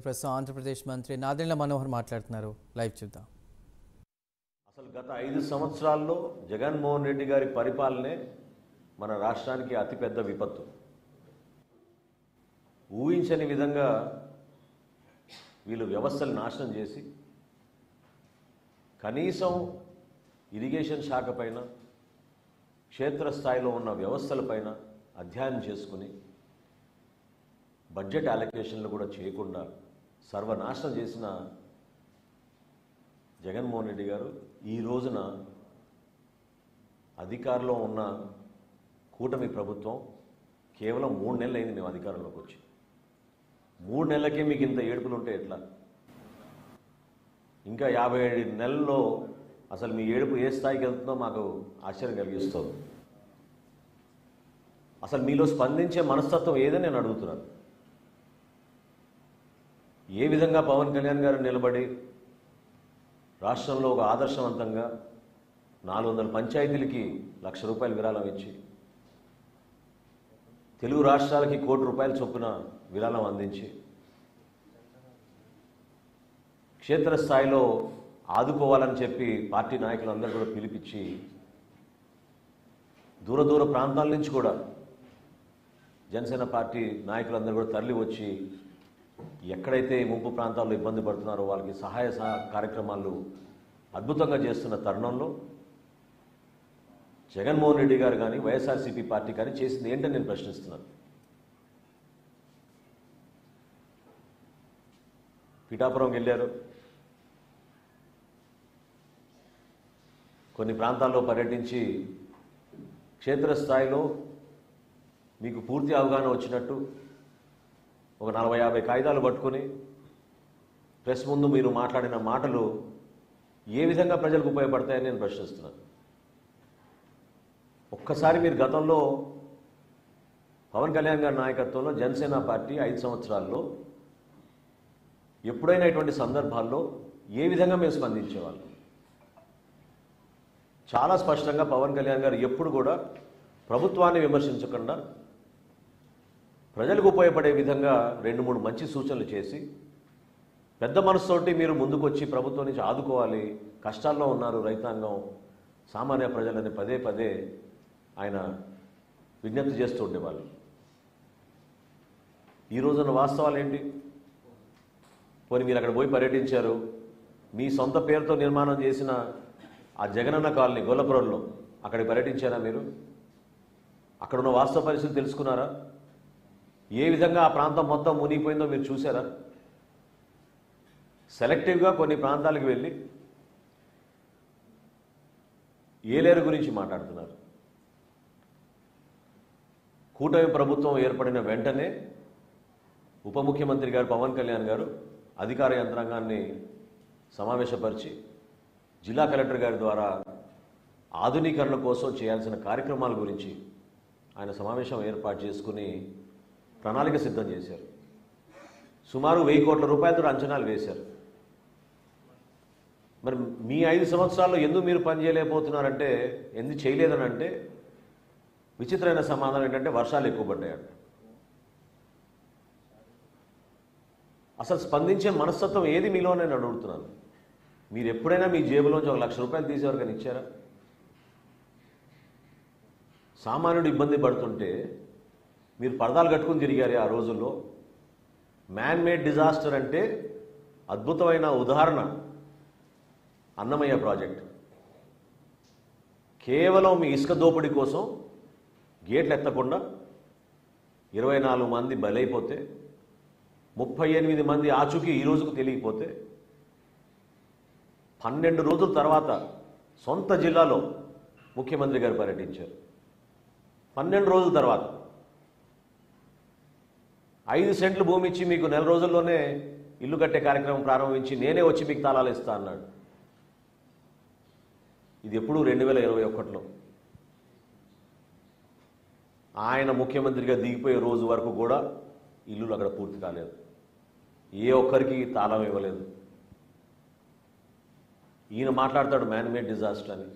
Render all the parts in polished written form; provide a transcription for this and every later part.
ప్రస్తుతం ఆంధ్రప్రదేశ్ మంత్రి నాదెండ్ల మనోహర్ మాట్లాడుతున్నారు. లైవ్ చూద్దాం. అసలు గత 5 సంవత్సరాల్లో జగన్మోహన్ రెడ్డి గారి పరిపాలనే మన రాష్ట్రానికి అతిపెద్ద విపత్తు. ఊహించని విధంగా వీళ్ళు వ్యవస్థలు నాశనం చేసి కనీసం ఇరిగేషన్ శాఖ పైన క్షేత్రస్థాయిలో ఉన్న వ్యవస్థలపైన అధ్యయనం చేసుకుని బడ్జెట్ అలొకేషన్లు కూడా చేయకుండా సర్వనాశనం చేసిన జగన్మోహన్ రెడ్డి గారు ఈ రోజున అధికారంలో ఉన్న కూటమి ప్రభుత్వం కేవలం 3 నెలలు అయింది మేము అధికారంలోకి వచ్చి. 3 నెలలకే మీకు ఇంత ఏడుపులు ఉంటే ఎట్లా? ఇంకా 57 నెలల్లో అసలు మీ ఏడుపు ఏ స్థాయికి వెళ్తుందో మాకు ఆశ్చర్యం కలిగిస్తుంది. అసలు మీలో స్పందించే మనస్తత్వం ఏదని నేను అడుగుతున్నాను. ఏ విధంగా పవన్ కళ్యాణ్ గారు నిలబడి రాష్ట్రంలో ఒక ఆదర్శవంతంగా 400 పంచాయతీలకి ₹1,00,000 విరాళం ఇచ్చి తెలుగు రాష్ట్రాలకి ₹1,00,00,000 చొప్పున విరాళం అందించి క్షేత్రస్థాయిలో ఆదుకోవాలని చెప్పి పార్టీ నాయకులందరూ కూడా పిలిపించి దూర ప్రాంతాల నుంచి కూడా జనసేన పార్టీ నాయకులందరూ కూడా తరలి వచ్చి ఎక్కడైతే ముంపు ప్రాంతాల్లో ఇబ్బంది పడుతున్నారో వాళ్ళకి సహాయ కార్యక్రమాలు అద్భుతంగా చేస్తున్న తరుణంలో జగన్మోహన్ రెడ్డి గారు కానీ వైఎస్ఆర్సీపీ పార్టీ కానీ చేసింది ఏంటని నేను ప్రశ్నిస్తున్నాను. పిఠాపురంకి వెళ్ళారు, కొన్ని ప్రాంతాల్లో పర్యటించి క్షేత్రస్థాయిలో మీకు పూర్తి అవగాహన వచ్చినట్టు ఒక 40-50 కాగితాలు పట్టుకొని ప్రెస్ ముందు మీరు మాట్లాడిన మాటలు ఏ విధంగా ప్రజలకు ఉపయోగపడతాయని నేను ప్రశ్నిస్తున్నాను. ఒక్కసారి మీరు గతంలో పవన్ కళ్యాణ్ గారి నాయకత్వంలో జనసేన పార్టీ 5 సంవత్సరాల్లో ఎప్పుడైనా ఇటువంటి సందర్భాల్లో ఏ విధంగా మేము స్పందించేవాళ్ళం? చాలా స్పష్టంగా పవన్ కళ్యాణ్ గారు ఎప్పుడు కూడా ప్రభుత్వాన్ని విమర్శించకుండా ప్రజలకు ఉపయోగపడే విధంగా 2-3 మంచి సూచనలు చేసి పెద్ద మనసుతోటి మీరు ముందుకొచ్చి ప్రభుత్వం నుంచి ఆదుకోవాలి, కష్టాల్లో ఉన్నారు రైతాంగం, సామాన్య ప్రజలని పదే ఆయన విజ్ఞప్తి చేస్తూ ఉండేవాళ్ళు. ఈ రోజున వాస్తవాలు ఏంటి? పోనీ మీరు అక్కడ పోయి పర్యటించారు, మీ సొంత పేరుతో నిర్మాణం చేసిన ఆ జగనన్న కాలనీ గొల్లపురంలో అక్కడికి పర్యటించారా మీరు? అక్కడున్న వాస్తవ పరిస్థితి తెలుసుకున్నారా? ఏ విధంగా ఆ ప్రాంతం మొత్తం మునిగిపోయిందో మీరు చూసారా? సెలెక్టివ్గా కొన్ని ప్రాంతాలకు వెళ్ళి ఏలేరు గురించి మాట్లాడుతున్నారు. కూటమి ప్రభుత్వం ఏర్పడిన వెంటనే ఉప ముఖ్యమంత్రి గారు పవన్ కళ్యాణ్ గారు అధికార యంత్రాంగాన్ని సమావేశపరిచి జిల్లా కలెక్టర్ గారి ద్వారా ఆధునీకరణ కోసం చేయాల్సిన కార్యక్రమాల గురించి ఆయన సమావేశం ఏర్పాటు చేసుకుని ప్రణాళిక సిద్ధం చేశారు. సుమారు ₹1,000 కోట్ల అంచనాలు వేశారు. మరి మీ 5 సంవత్సరాల్లో ఎందుకు మీరు పని చేయలేకపోతున్నారంటే, ఎందుకు చేయలేదని అంటే విచిత్రమైన సమాధానం ఏంటంటే వర్షాలు ఎక్కువ పడ్డాయంట. అసలు స్పందించే మనస్తత్వం ఏది మీలో నేను అడుగుతున్నాను. మీరు ఎప్పుడైనా మీ జేబులోంచి ₹1,00,000 తీసేవరకని ఇచ్చారా? సామాన్యుడు ఇబ్బంది పడుతుంటే మీరు పరదాలు కట్టుకుని తిరిగారు ఆ రోజుల్లో. మ్యాన్ మేడ్ డిజాస్టర్ అంటే అద్భుతమైన ఉదాహరణ అన్నమయ్య ప్రాజెక్ట్. కేవలం మీ ఇసుక దోపిడీ కోసం గేట్లు ఎత్తకుండా 24 మంది బలైపోతే, 38 మంది ఆచూకీ ఈ రోజుకు తెలియకపోతే, 12 రోజుల తర్వాత సొంత జిల్లాలో ముఖ్యమంత్రి గారు పర్యటించారు. 12 రోజుల తర్వాత 5 సెంట్లు భూమి ఇచ్చి మీకు 4 రోజుల్లోనే ఇల్లు కట్టే కార్యక్రమం ప్రారంభించి నేనే వచ్చి మీకు తాళాలు ఇస్తా అన్నాడు. ఇది ఎప్పుడు 2021లో ఆయన ముఖ్యమంత్రిగా దిగిపోయే రోజు వరకు కూడా ఇల్లులు అక్కడ పూర్తి కాలేదు. ఏ ఒక్కరికి తాళం ఇవ్వలేదు. ఈయన మాట్లాడతాడు మ్యాన్ మేడ్ డిజాస్టర్ అని.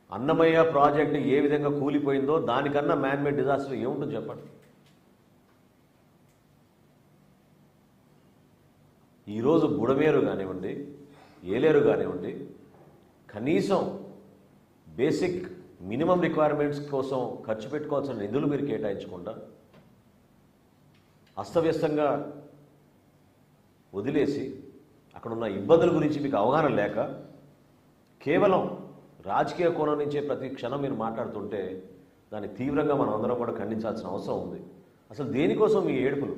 అన్నమయ్య ప్రాజెక్టు ఏ విధంగా కూలిపోయిందో దానికన్నా మ్యాన్ మేడ్ డిజాస్టర్ ఏముంటుందో చెప్పండి. ఈరోజు బుడమేరు కానివ్వండి, ఏలేరు కానివ్వండి, కనీసం బేసిక్ మినిమం రిక్వైర్మెంట్స్ కోసం ఖర్చు పెట్టుకోవాల్సిన నిధులు మీరు కేటాయించకుండా అస్తవ్యస్తంగా వదిలేసి అక్కడున్న ఇబ్బందుల గురించి మీకు అవగాహన లేక కేవలం రాజకీయ కోణం నుంచే ప్రతి క్షణం మీరు మాట్లాడుతుంటే దాన్ని తీవ్రంగా మనం అందరం కూడా ఖండించాల్సిన అవసరం ఉంది. అసలు దేనికోసం మీ ఏడుపులు?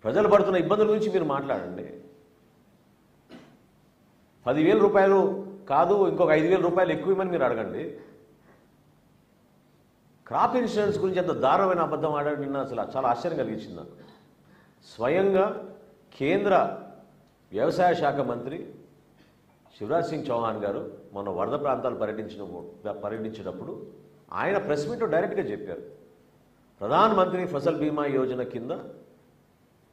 ప్రజలు పడుతున్న ఇబ్బందుల గురించి మీరు మాట్లాడండి. 10,000 రూపాయలు కాదు, ఇంకొక 5,000 రూపాయలు ఎక్కువ ఇవ్వమని మీరు అడగండి. క్రాప్ ఇన్సూరెన్స్ గురించి ఎంత దారుణమైన అబద్ధం ఆడాడు నిన్న, అసలు చాలా ఆశ్చర్యం కలిగించింది నాకు. స్వయంగా కేంద్ర వ్యవసాయ శాఖ మంత్రి శివరాజ్ సింగ్ చౌహాన్ గారు మన వరద ప్రాంతాలు పర్యటించినప్పుడు ఆయన ప్రెస్ మీట్లో డైరెక్ట్గా చెప్పారు, ప్రధాన మంత్రి ఫసల్ బీమా యోజన కింద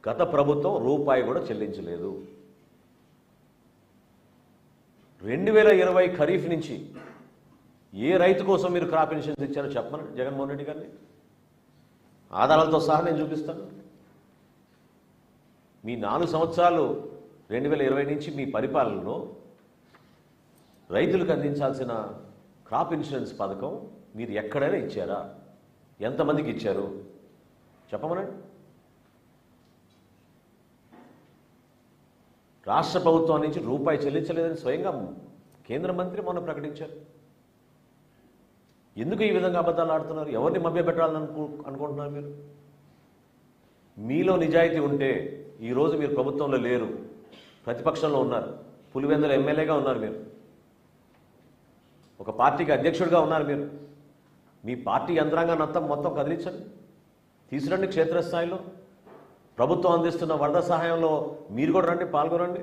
గత ప్రభుత్వం రూపాయి కూడా చెల్లించలేదు. 2020 ఖరీఫ్ నుంచి ఏ రైతు కోసం మీరు క్రాప్ ఇన్సూరెన్స్ ఇచ్చారో చెప్పమని జగన్మోహన్ రెడ్డి గారిని ఆధారాలతో సహా నేను చూపిస్తాను. మీ 4 సంవత్సరాలు 2020 నుంచి మీ పరిపాలనలో రైతులకు అందించాల్సిన క్రాప్ ఇన్సూరెన్స్ పథకం మీరు ఎక్కడైనా ఇచ్చారా? ఎంతమందికి ఇచ్చారు చెప్పమనండి. రాష్ట్ర ప్రభుత్వం నుంచి రూపాయి చెల్లించలేదని స్వయంగా కేంద్ర మంత్రి మొన్న ప్రకటించారు. ఎందుకు ఈ విధంగా అబద్ధాలు ఆడుతున్నారు? ఎవరిని మభ్యపెట్టాలని అనుకుంటున్నారు మీరు? మీలో నిజాయితీ ఉంటే ఈరోజు మీరు ప్రభుత్వంలో లేరు, ప్రతిపక్షంలో ఉన్నారు, పులివెందుల ఎమ్మెల్యేగా ఉన్నారు, మీరు ఒక పార్టీకి అధ్యక్షుడిగా ఉన్నారు. మీరు మీ పార్టీ యంత్రాంగాన్ని మొత్తం కదిలించండి, తీసుకురండి. క్షేత్రస్థాయిలో ప్రభుత్వం అందిస్తున్న వరద సహాయంలో మీరు కూడా రండి, పాల్గొనండి.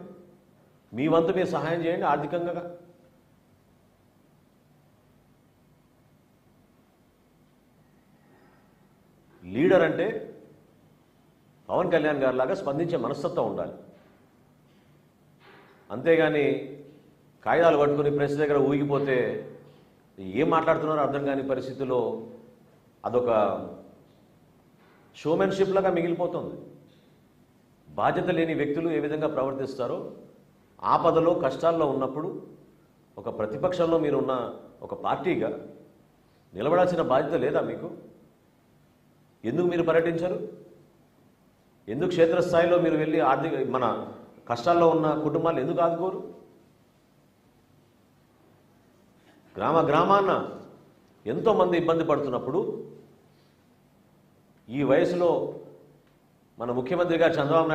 మీ వంతు మీరు సహాయం చేయండి ఆర్థికంగా. లీడర్ అంటే పవన్ కళ్యాణ్ గారి లాగా స్పందించే మనస్తత్వం ఉండాలి. అంతేగాని కాగితాలు పట్టుకుని ప్రెస్ దగ్గర ఊగిపోతే ఏం మాట్లాడుతున్నారో అర్థం కాని పరిస్థితుల్లో అదొక షోమెన్షిప్ లాగా మిగిలిపోతుంది. బాధ్యత లేని వ్యక్తులు ఏ విధంగా ప్రవర్తిస్తారో, ఆపదలో కష్టాల్లో ఉన్నప్పుడు ఒక ప్రతిపక్షంలో మీరున్న ఒక పార్టీగా నిలబడాల్సిన బాధ్యత లేదా మీకు? ఎందుకు మీరు పర్యటించరు? ఎందుకు క్షేత్రస్థాయిలో మీరు వెళ్ళి మన కష్టాల్లో ఉన్న కుటుంబాలు ఎందుకు ఆదుకోరు? గ్రామాన ఎంతోమంది ఇబ్బంది పడుతున్నప్పుడు ఈ వయసులో మన ముఖ్యమంత్రి గారు చంద్రబాబు నాయుడు